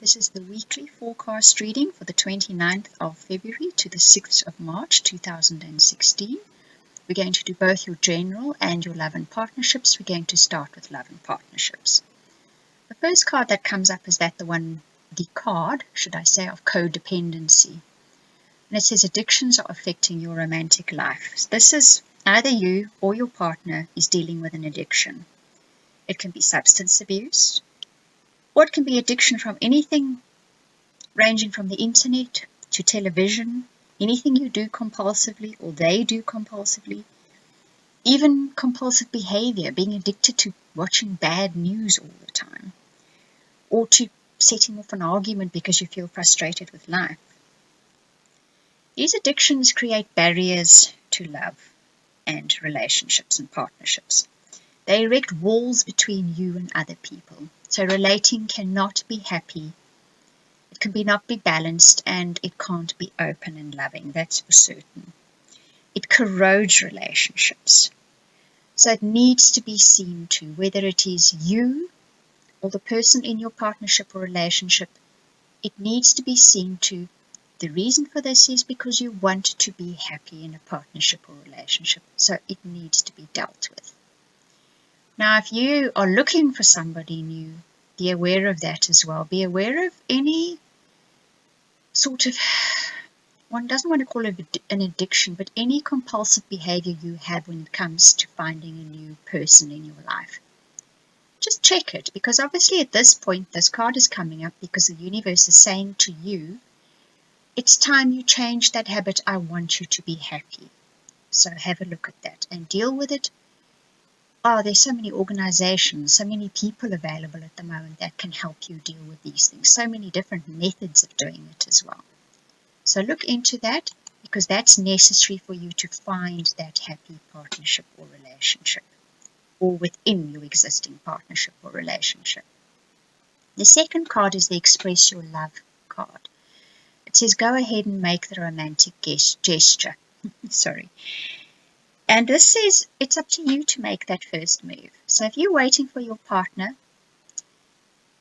This is the weekly forecast reading for the 29th of February to the 6th of March 2016. We're going to do both your general and your love and partnerships. We're going to start with love and partnerships. The first card that comes up is the card, should I say, of codependency. And it says addictions are affecting your romantic life. So this is either you or your partner is dealing with an addiction. It can be substance abuse, or it can be addiction from anything ranging from the internet to television, anything you do compulsively or they do compulsively, even compulsive behavior, being addicted to watching bad news all the time, or to setting off an argument because you feel frustrated with life. These addictions create barriers to love and relationships and partnerships. They erect walls between you and other people. So relating cannot be happy, it can not be balanced, and it can't be open and loving, that's for certain. It corrodes relationships. So it needs to be seen to, whether it is you or the person in your partnership or relationship, it needs to be seen to. The reason for this is because you want to be happy in a partnership or relationship, so it needs to be dealt with. Now, if you are looking for somebody new, be aware of that as well. Be aware of any sort of, one doesn't want to call it an addiction, but any compulsive behavior you have when it comes to finding a new person in your life. Just check it, because obviously at this point, this card is coming up because the universe is saying to you, it's time you change that habit. I want you to be happy. So have a look at that and deal with it. Oh, there's so many organizations, so many people available at the moment that can help you deal with these things. So many different methods of doing it as well. So look into that, because that's necessary for you to find that happy partnership or relationship, or within your existing partnership or relationship. The second card is the Express Your Love card. It says, go ahead and make the romantic gesture. Sorry. And this says it's up to you to make that first move. So if you're waiting for your partner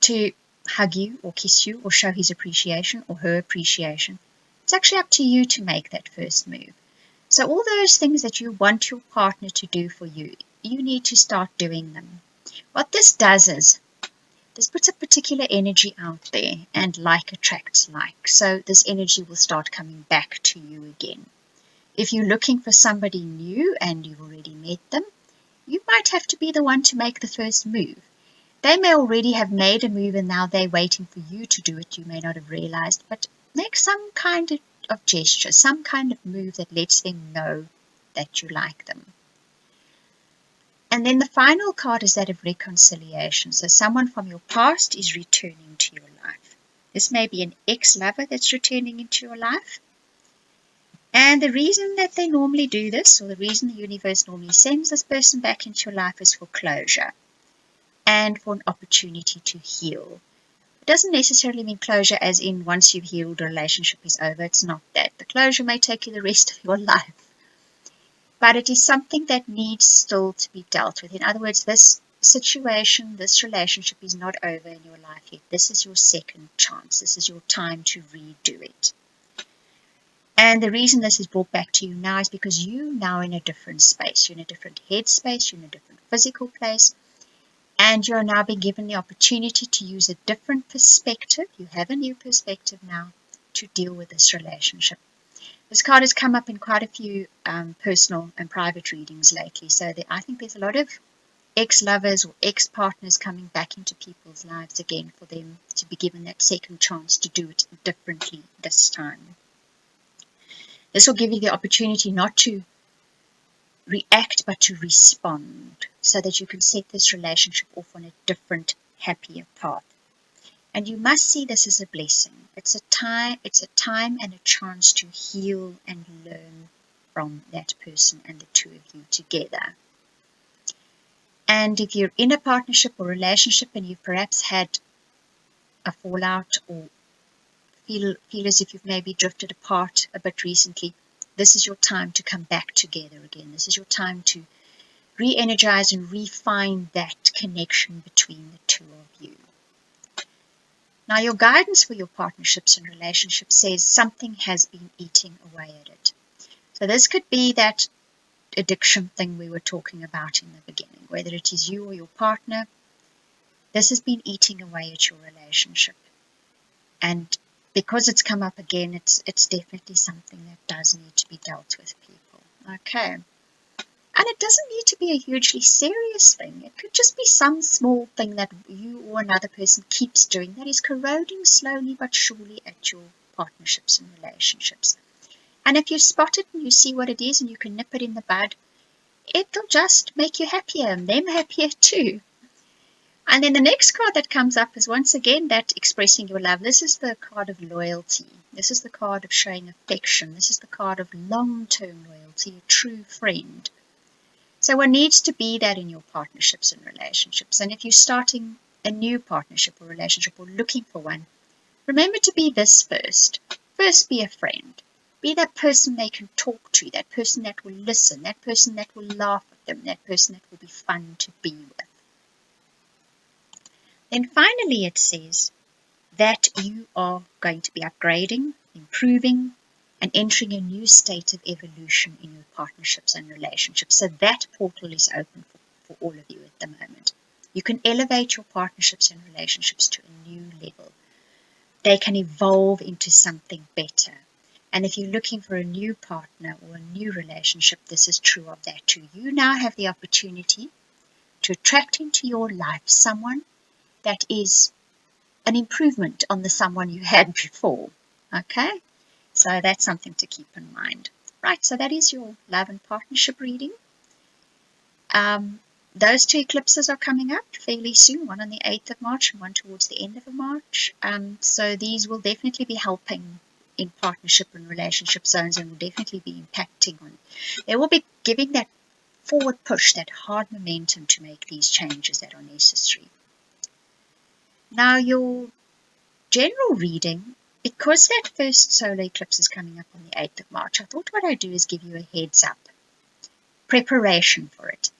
to hug you or kiss you or show his appreciation or her appreciation, it's actually up to you to make that first move. So all those things that you want your partner to do for you, you need to start doing them. What this does is, this puts a particular energy out there, and like attracts like. So this energy will start coming back to you again. If you're looking for somebody new and you've already met them, you might have to be the one to make the first move. They may already have made a move and now they're waiting for you to do it. You may not have realized, but make some kind of gesture, some kind of move that lets them know that you like them. And then the final card is that of reconciliation. So someone from your past is returning to your life. This may be an ex-lover that's returning into your life. And the reason that they normally do this, or the reason the universe normally sends this person back into your life, is for closure and for an opportunity to heal. It doesn't necessarily mean closure as in once you've healed, a relationship is over. It's not that. The closure may take you the rest of your life. But it is something that needs still to be dealt with. In other words, this situation, this relationship is not over in your life yet. This is your second chance. This is your time to redo it. And the reason this is brought back to you now is because you're now in a different space. You're in a different headspace. You're in a different physical place. And you're now being given the opportunity to use a different perspective. You have a new perspective now to deal with this relationship. This card has come up in quite a few personal and private readings lately. So I think there's a lot of ex-lovers or ex-partners coming back into people's lives again for them to be given that second chance to do it differently this time. This will give you the opportunity not to react but to respond, so that you can set this relationship off on a different, happier path. And you must see this as a blessing. It's a time and a chance to heal and learn from that person and the two of you together. And if you're in a partnership or relationship and you've perhaps had a fallout or feel as if you've maybe drifted apart a bit recently, this is your time to come back together again. This is your time to re-energize and refine that connection between the two of you. Now, your guidance for your partnerships and relationships says something has been eating away at it. So this could be that addiction thing we were talking about in the beginning, whether it is you or your partner. This has been eating away at your relationship. And because it's come up again, it's definitely something that does need to be dealt with, people. Okay. And it doesn't need to be a hugely serious thing. It could just be some small thing that you or another person keeps doing that is corroding slowly but surely at your partnerships and relationships. And if you spot it and you see what it is and you can nip it in the bud, it'll just make you happier and them happier too. And then the next card that comes up is once again that expressing your love. This is the card of loyalty. This is the card of showing affection. This is the card of long-term loyalty, a true friend. So one needs to be that in your partnerships and relationships. And if you're starting a new partnership or relationship or looking for one, remember to be this first. First, be a friend. Be that person they can talk to, that person that will listen, that person that will laugh at them, that person that will be fun to be with. Then finally it says that you are going to be upgrading, improving, and entering a new state of evolution in your partnerships and relationships. So that portal is open for all of you at the moment. You can elevate your partnerships and relationships to a new level. They can evolve into something better. And if you're looking for a new partner or a new relationship, this is true of that too. You now have the opportunity to attract into your life someone that is an improvement on the someone you had before. Okay? So that's something to keep in mind. Right, so that is your love and partnership reading. Those two eclipses are coming up fairly soon, one on the 8th of March and one towards the end of March. So these will definitely be helping in partnership and relationship zones and will definitely be impacting on. They will be giving that forward push, that hard momentum to make these changes that are necessary. Now your general reading, because that first solar eclipse is coming up on the 8th of March, I thought what I'd do is give you a heads up, preparation for it,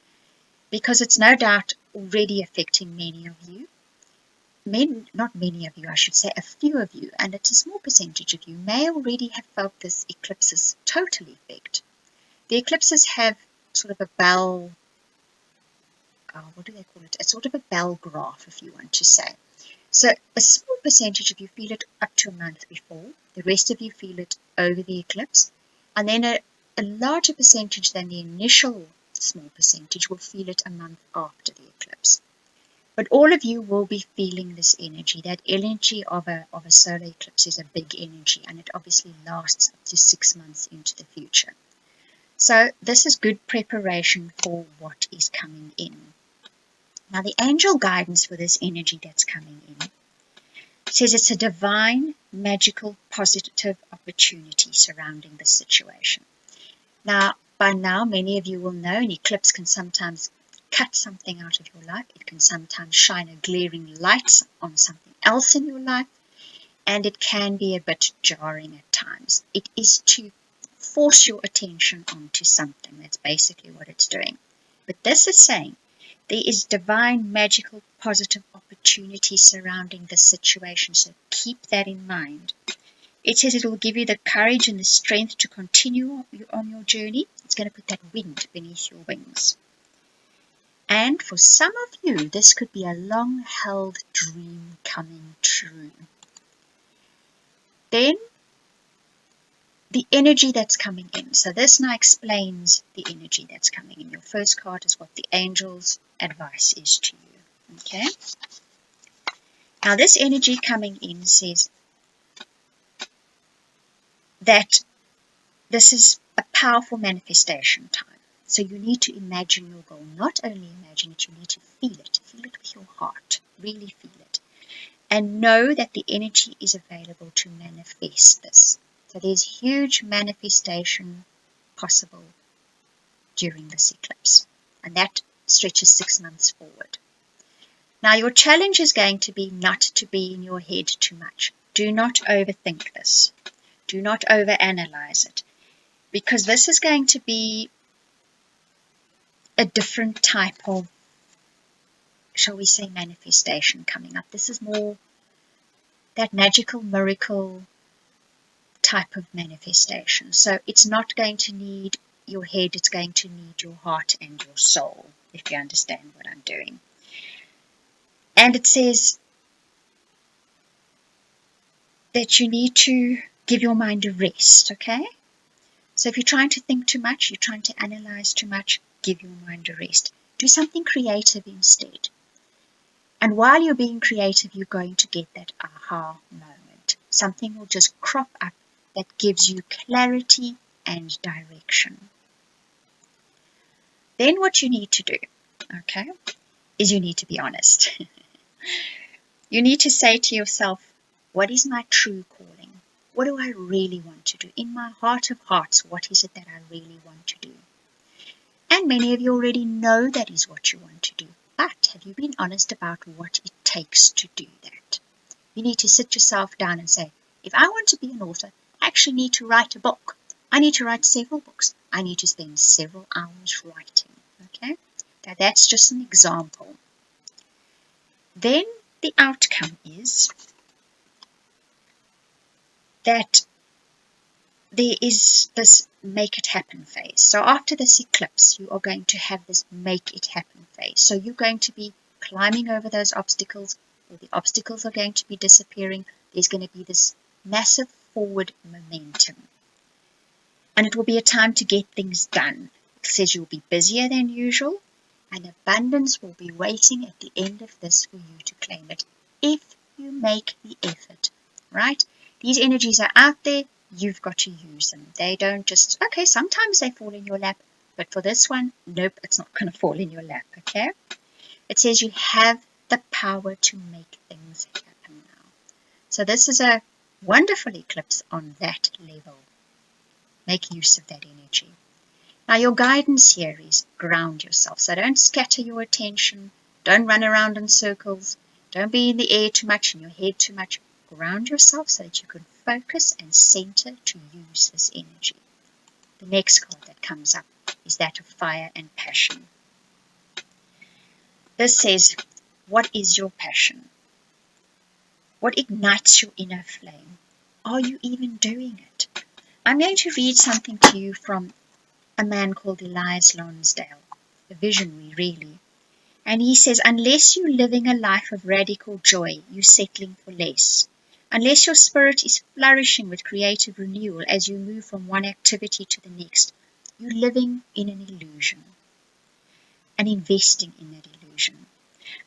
because it's no doubt already affecting many of you. Not many of you, I should say, a few of you, and it's a small percentage of you, may already have felt this eclipse's total effect. The eclipses have sort of a bell, what do they call it? It's sort of a bell graph, if you want to say. So a small percentage of you feel it up to a month before, the rest of you feel it over the eclipse, and then a larger percentage than the initial small percentage will feel it a month after the eclipse. But all of you will be feeling this energy. That energy of a solar eclipse is a big energy, and it obviously lasts up to 6 months into the future. So this is good preparation for what is coming in. Now the angel guidance for this energy that's coming in says it's a divine, magical, positive opportunity surrounding the situation. Now, by now, many of you will know an eclipse can sometimes cut something out of your life. It can sometimes shine a glaring light on something else in your life, and it can be a bit jarring at times. It is to force your attention onto something. That's basically what it's doing. But this is saying there is divine, magical, positive opportunity surrounding the situation, so keep that in mind. It says it will give you the courage and the strength to continue on your journey. It's going to put that wind beneath your wings. And for some of you, this could be a long-held dream coming true. Then, the energy that's coming in. So this now explains the energy that's coming in. Your first card is what the angel's advice is to you. Okay? Now this energy coming in says that this is a powerful manifestation time. So you need to imagine your goal. Not only imagine it, you need to feel it. Feel it with your heart. Really feel it. And know that the energy is available to manifest this. So there's huge manifestation possible during this eclipse. And that stretches 6 months forward. Now your challenge is going to be not to be in your head too much. Do not overthink this. Do not overanalyze it. Because this is going to be a different type of, shall we say, manifestation coming up. This is more that magical miracle type of manifestation. So it's not going to need your head, it's going to need your heart and your soul, if you understand what I'm doing. And it says that you need to give your mind a rest, okay? So if you're trying to think too much, you're trying to analyze too much, give your mind a rest. Do something creative instead. And while you're being creative, you're going to get that aha moment. Something will just crop up that gives you clarity and direction. Then what you need to do, okay, is you need to be honest. You need to say to yourself, what is my true calling? What do I really want to do? In my heart of hearts, what is it that I really want to do? And many of you already know that is what you want to do. But have you been honest about what it takes to do that? You need to sit yourself down and say, if I want to be an author, I actually need to write a book. I need to write several books. I need to spend several hours writing. Okay? Now that's just an example. Then the outcome is that there is this make it happen phase. So after this eclipse, you are going to have this make it happen phase. So you're going to be climbing over those obstacles, or the obstacles are going to be disappearing. There's going to be this massive forward momentum. And it will be a time to get things done. It says you'll be busier than usual, and abundance will be waiting at the end of this for you to claim it, if you make the effort, right? These energies are out there, you've got to use them. They don't just, okay, sometimes they fall in your lap, but for this one, nope, it's not going to fall in your lap, okay? It says you have the power to make things happen now. So this is a wonderful eclipse on that level. Make use of that energy. Now your guidance here is ground yourself. So don't scatter your attention. Don't run around in circles. Don't be in the air too much, in your head too much. Ground yourself so that you can focus and center to use this energy. The next card that comes up is that of fire and passion. This says, what is your passion? What ignites your inner flame? Are you even doing it? I'm going to read something to you from a man called Elias Lonsdale, a visionary really. And he says, unless you're living a life of radical joy, you're settling for less. Unless your spirit is flourishing with creative renewal as you move from one activity to the next, you're living in an illusion and investing in that illusion.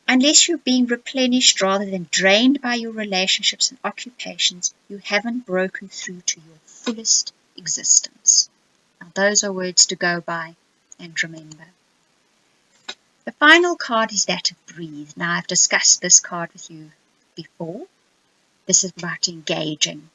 Unless you're being replenished rather than drained by your relationships and occupations, you haven't broken through to your fullest existence. Now, those are words to go by and remember. The final card is that of breathe. Now, I've discussed this card with you before. This is about engaging.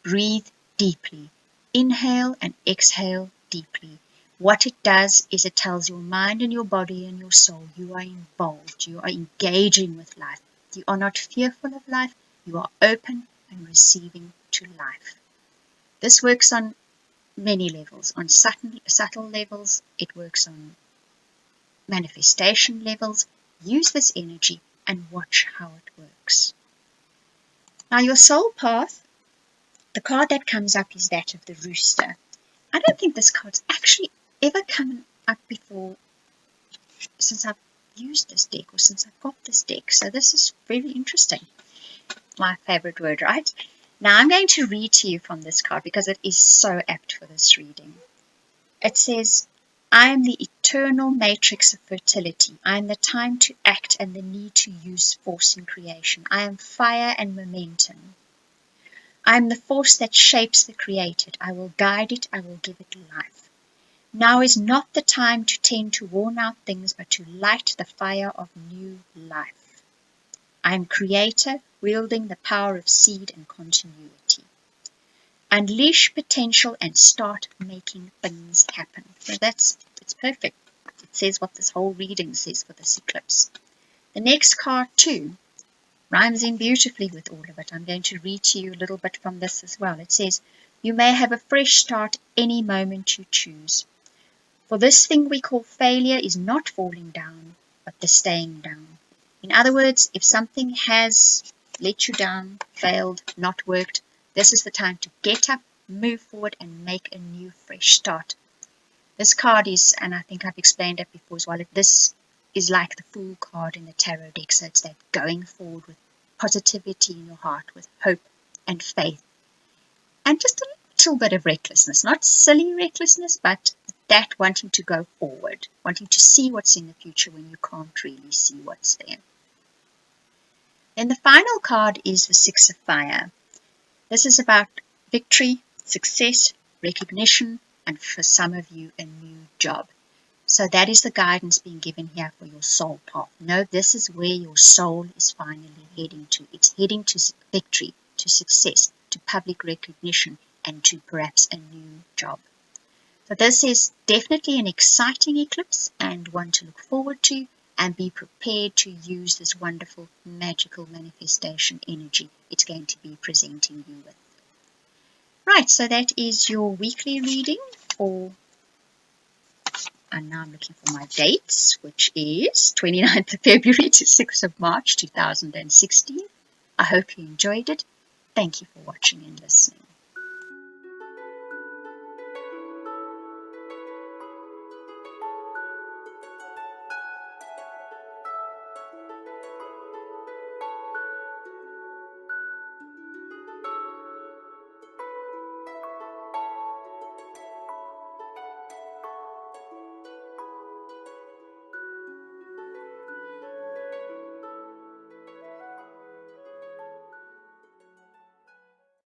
Breathe deeply. Inhale and exhale deeply. What it does is it tells your mind and your body and your soul you are involved. You are engaging with life. You are not fearful of life. You are open and receiving to life. This works on many levels. On subtle levels, it works on manifestation levels. Use this energy and watch how it works. Now your soul path, the card that comes up is that of the rooster. I don't think this card's actually ever come up before since I've used this deck or since I've got this deck. So this is very interesting. My favorite word, right? Now I'm going to read to you from this card because it is so apt for this reading. It says, I am the eternal matrix of fertility. I am the time to act and the need to use force in creation. I am fire and momentum. I am the force that shapes the created. I will guide it. I will give it life. Now is not the time to tend to worn out things, but to light the fire of new life. I am creator, wielding the power of seed and continuity. Unleash potential and start making things happen. So it's perfect. It says what this whole reading says for this eclipse. The next card too rhymes in beautifully with all of it. I'm going to read to you a little bit from this as well. It says, you may have a fresh start any moment you choose. For this thing we call failure is not falling down, but the staying down. In other words, if something has let you down, failed, not worked, this is the time to get up, move forward, and make a new, fresh start. This card is, and I think I've explained it before as well, this is like the Fool card in the tarot deck. So it's that going forward with positivity in your heart, with hope and faith, and just a little bit of recklessness. Not silly recklessness, but that wanting to go forward, wanting to see what's in the future when you can't really see what's there. Then the final card is the Six of Fire. This is about victory, success, recognition, and for some of you, a new job. So that is the guidance being given here for your soul path. Know this is where your soul is finally heading to. It's heading to victory, to success, to public recognition, and to perhaps a new job. So this is definitely an exciting eclipse and one to look forward to, and be prepared to use this wonderful magical manifestation energy it's going to be presenting you with. Right, so that is your weekly reading for, and now I'm looking for my dates, which is 29th of February to 6th of March 2016. I hope you enjoyed it. Thank you for watching and listening.